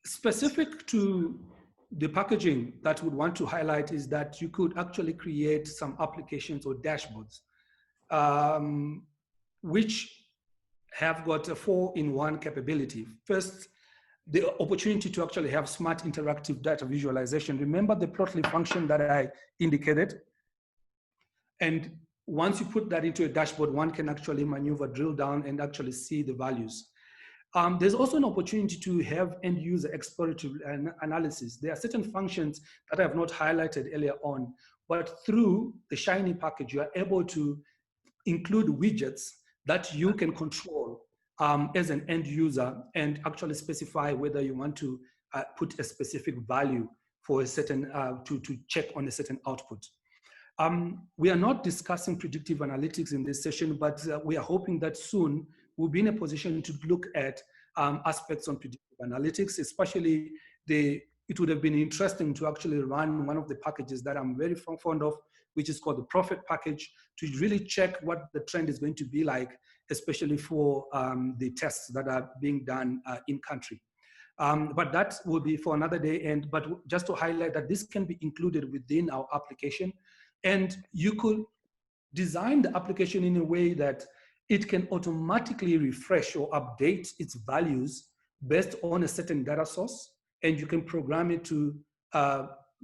Specific to the packaging that would want to highlight is that you could actually create some applications or dashboards, which have got a 4-in-1 capability. First, the opportunity to actually have smart interactive data visualization. Remember the plotly function that I indicated? And once you put that into a dashboard, one can actually maneuver, drill down, and actually see the values. There's also an opportunity to have end-user exploratory analysis. There are certain functions that I have not highlighted earlier on, but through the Shiny package, you are able to include widgets that you can control as an end user, and actually specify whether you want to put a specific value for a certain, to check on a certain output. We are not discussing predictive analytics in this session, but we are hoping that soon we'll be in a position to look at aspects on predictive analytics, especially it would have been interesting to actually run one of the packages that I'm very fond of, which is called the Prophet package, to really check what the trend is going to be like, especially for the tests that are being done in country. But that will be for another day. But just to highlight that this can be included within our application, and you could design the application in a way that it can automatically refresh or update its values based on a certain data source, and you can program it to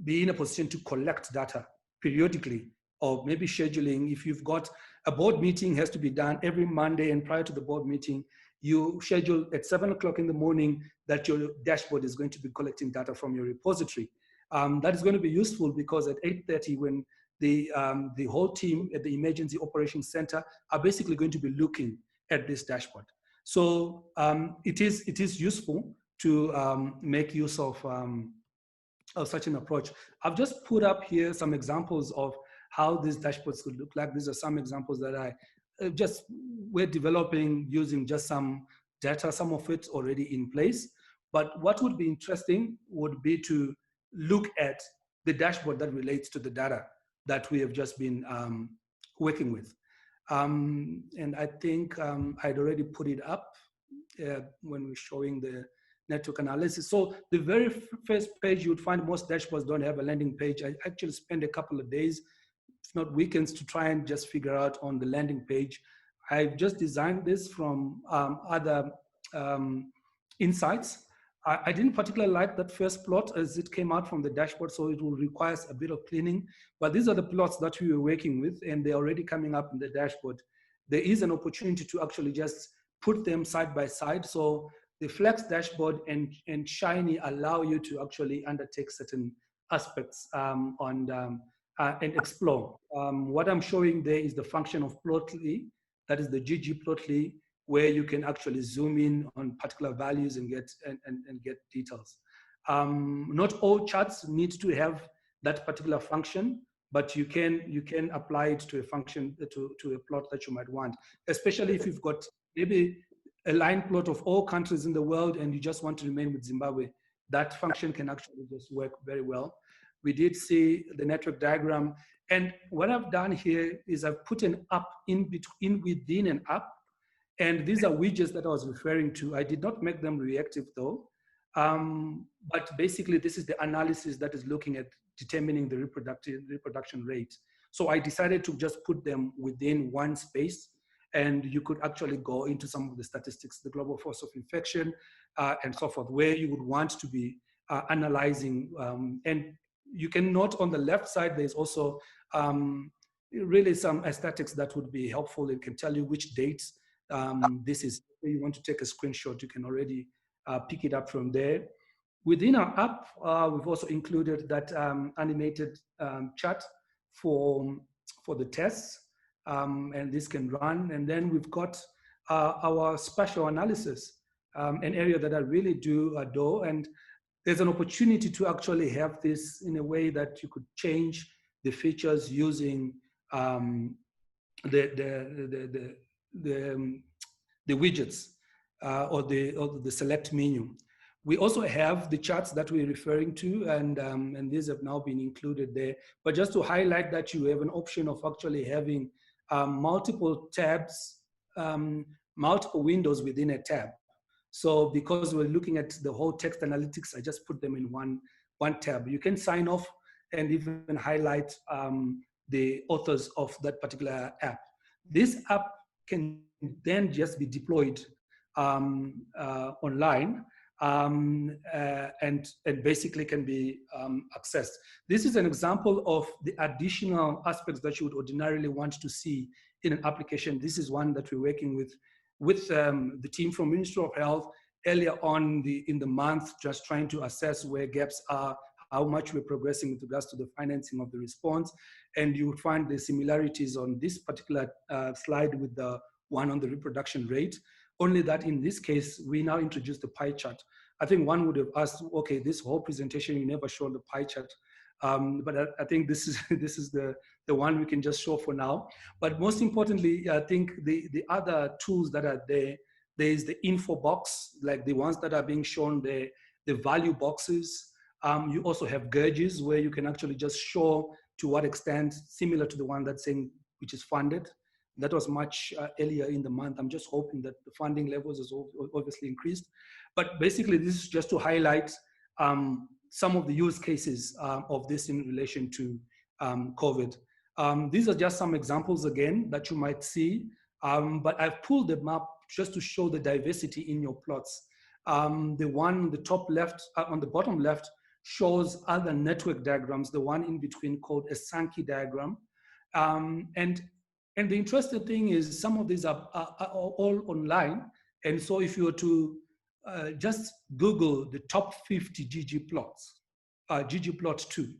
be in a position to collect data periodically, or maybe scheduling. If you've got a board meeting has to be done every Monday, and prior to the board meeting, you schedule at 7 o'clock in the morning that your dashboard is going to be collecting data from your repository. That is going to be useful because at 8:30, when the whole team at the Emergency Operations Center are basically going to be looking at this dashboard. So it is useful to make use of such an approach. I've just put up here some examples of how these dashboards could look like. These are some examples that we're developing using just some data, some of it already in place. But what would be interesting would be to look at the dashboard that relates to the data that we have just been working with. And I think I'd already put it up when we're showing the network analysis. So the very first page, you would find most dashboards don't have a landing page. I actually spent a couple of days, if not weekends, to try and just figure out on the landing page. I've just designed this from other insights. I didn't particularly like that first plot as it came out from the dashboard, so it will require a bit of cleaning. But these are the plots that we were working with, and they're already coming up in the dashboard. There is an opportunity to actually just put them side by side. So the Flex dashboard and Shiny allow you to actually undertake certain aspects and explore. What I'm showing there is the function of Plotly, that is the ggplotly, where you can actually zoom in on particular values and get details. Not all charts need to have that particular function, but you can apply it to a function, to a plot that you might want, especially if you've got maybe a line plot of all countries in the world and you just want to remain with Zimbabwe. That function can actually just work very well. We did see the network diagram, and what I've done here is I've put an app within an app. And these are widgets that I was referring to. I did not make them reactive though. But basically this is the analysis that is looking at determining the reproduction rate. So I decided to just put them within one space, and you could actually go into some of the statistics, the global force of infection and so forth, where you would want to be analyzing. And you can note on the left side, there's also really some aesthetics that would be helpful. It can tell you which dates this is. If you want to take a screenshot, you can already pick it up from there. Within our app, we've also included that animated chart for the tests, and this can run. And then we've got our spatial analysis, an area that I really do adore. And there's an opportunity to actually have this in a way that you could change the features using the widgets or the select menu. We also have the charts that we're referring to, and these have now been included there. But just to highlight that you have an option of actually having multiple tabs, multiple windows within a tab. So because we're looking at the whole text analytics, I just put them in one tab. You can sign off and even highlight the authors of that particular app. This app can then just be deployed online and basically can be accessed. This is an example of the additional aspects that you would ordinarily want to see in an application. This is one that we're working with the team from Ministry of Health earlier on in the month, just trying to assess where gaps are, how much we're progressing with regards to the financing of the response. And you would find the similarities on this particular slide with the one on the reproduction rate, only that in this case, we now introduced the pie chart. I think one would have asked, okay, this whole presentation, you never showed the pie chart. But I think this is the the one we can just show for now. But most importantly, I think the other tools that are there, there is the info box, like the ones that are being shown there, the value boxes. You also have gauges where you can actually just show to what extent, similar to the one that's saying, which is funded. That was much earlier in the month. I'm just hoping that the funding levels is obviously increased. But basically, this is just to highlight some of the use cases of this in relation to COVID. These are just some examples again that you might see, but I've pulled them up just to show the diversity in your plots. The one on the top left, on the bottom left, shows other network diagrams, the one in between called a Sankey diagram. And the interesting thing is some of these are all online. And so if you were to just Google the top 50 ggplots, ggplot2,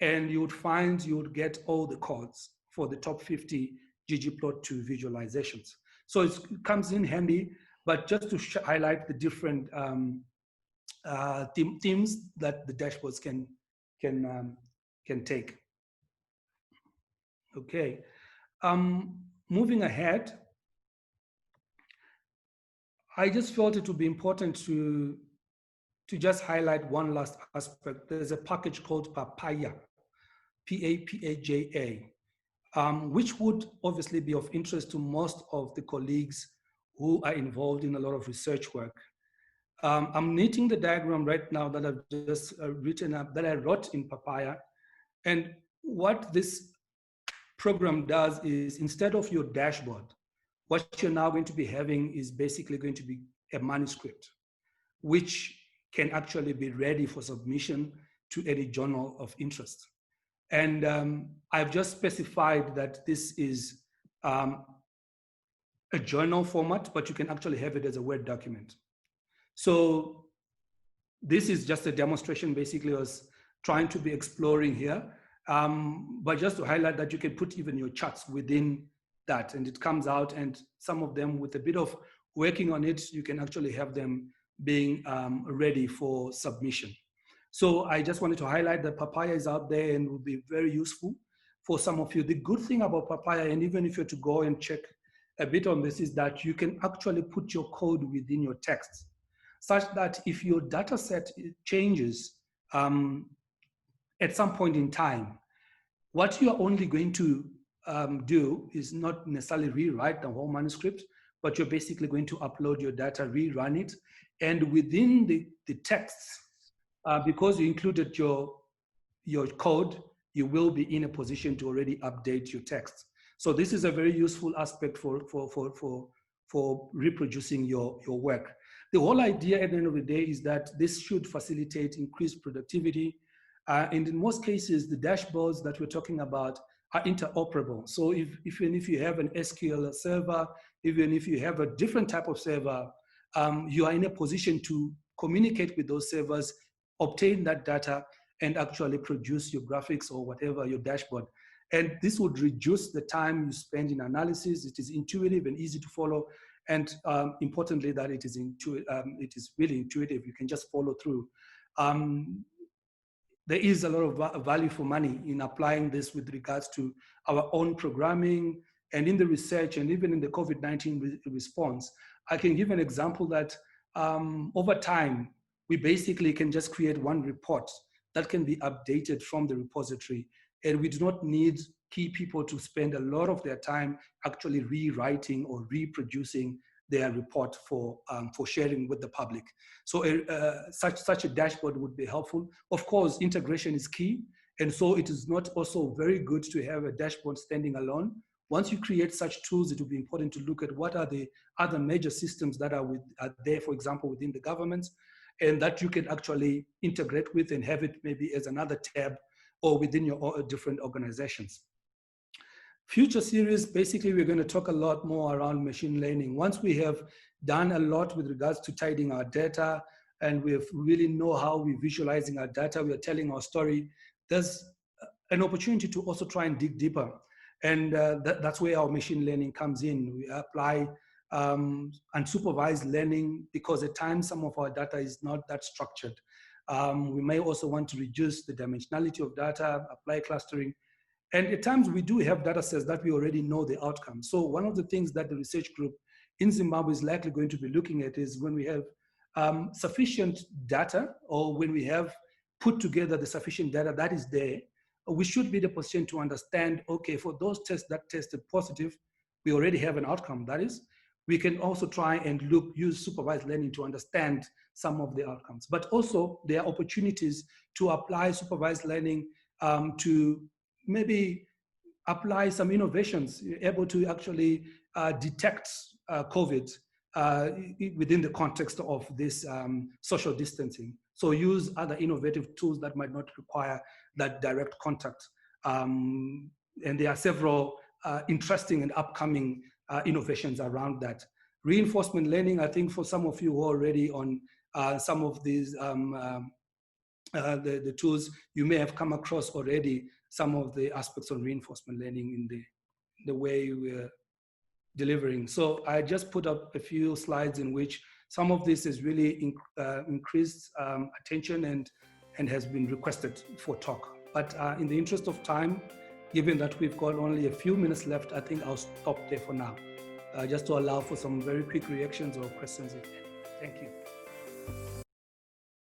and you would get all the codes for the top 50 ggplot2 visualizations. So it comes in handy, but just to highlight the different themes that the dashboards can take. Okay, moving ahead, I just felt it would be important to just highlight one last aspect. There's a package called Papaya, P-A-P-A-J-A, which would obviously be of interest to most of the colleagues who are involved in a lot of research work. I'm knitting the diagram right now that I've just written up, that I wrote in Papaya. And what this program does is, instead of your dashboard, what you're now going to be having is basically going to be a manuscript, which can actually be ready for submission to any journal of interest. And I've just specified that this is a journal format, but you can actually have it as a Word document. So this is just a demonstration, basically, I was trying to be exploring here, but just to highlight that you can put even your charts within that, and it comes out, and some of them with a bit of working on it, you can actually have them being ready for submission. So I just wanted to highlight that Papaya is out there and will be very useful for some of you. The good thing about Papaya, and even if you're to go and check a bit on this, is that you can actually put your code within your text, such that if your data set changes at some point in time, what you are only going to do is not necessarily rewrite the whole manuscript, but you're basically going to upload your data, rerun it, and within the texts, because you included your code, you will be in a position to already update your text. So this is a very useful aspect for reproducing your work. The whole idea at the end of the day is that this should facilitate increased productivity. And in most cases, the dashboards that we're talking about are interoperable. So even if you have an SQL server, even if you have a different type of server, you are in a position to communicate with those servers, obtain that data, and actually produce your graphics or whatever, your dashboard. And this would reduce the time you spend in analysis. It is intuitive and easy to follow. And importantly, that it is really intuitive. You can just follow through. There is a lot of value for money in applying this with regards to our own programming and in the research and even in the COVID-19 response. I can give an example that over time, we basically can just create one report that can be updated from the repository. And we do not need key people to spend a lot of their time actually rewriting or reproducing their report for sharing with the public. So such a dashboard would be helpful. Of course, integration is key. And so it is not also very good to have a dashboard standing alone. Once you create such tools, it will be important to look at what are the other major systems that are there, for example, within the government, and that you can actually integrate with and have it maybe as another tab or within your different organizations. Future series, basically, we're going to talk a lot more around machine learning. Once we have done a lot with regards to tidying our data, and we really know how we're visualizing our data, we are telling our story, there's an opportunity to also try and dig deeper. And that's where our machine learning comes in. We apply unsupervised learning because at times some of our data is not that structured. We may also want to reduce the dimensionality of data, apply clustering. And at times we do have data sets that we already know the outcome. So one of the things that the research group in Zimbabwe is likely going to be looking at is when we have sufficient data, or when we have put together the sufficient data that is there, we should be in a position to understand, okay, for those tests that tested positive, we already have an outcome. That is, we can also try and use supervised learning to understand some of the outcomes. But also there are opportunities to apply supervised learning to maybe apply some innovations, able to actually detect COVID within the context of this social distancing. So use other innovative tools that might not require that direct contact. And there are several interesting and upcoming innovations around that. Reinforcement learning, I think for some of you who are already on some of these the tools, you may have come across already some of the aspects of reinforcement learning in the way we're delivering. So I just put up a few slides in which some of this is really increased attention and has been requested for talk. But in the interest of time, given that we've got only a few minutes left, I think I'll stop there for now, just to allow for some very quick reactions or questions. Thank you.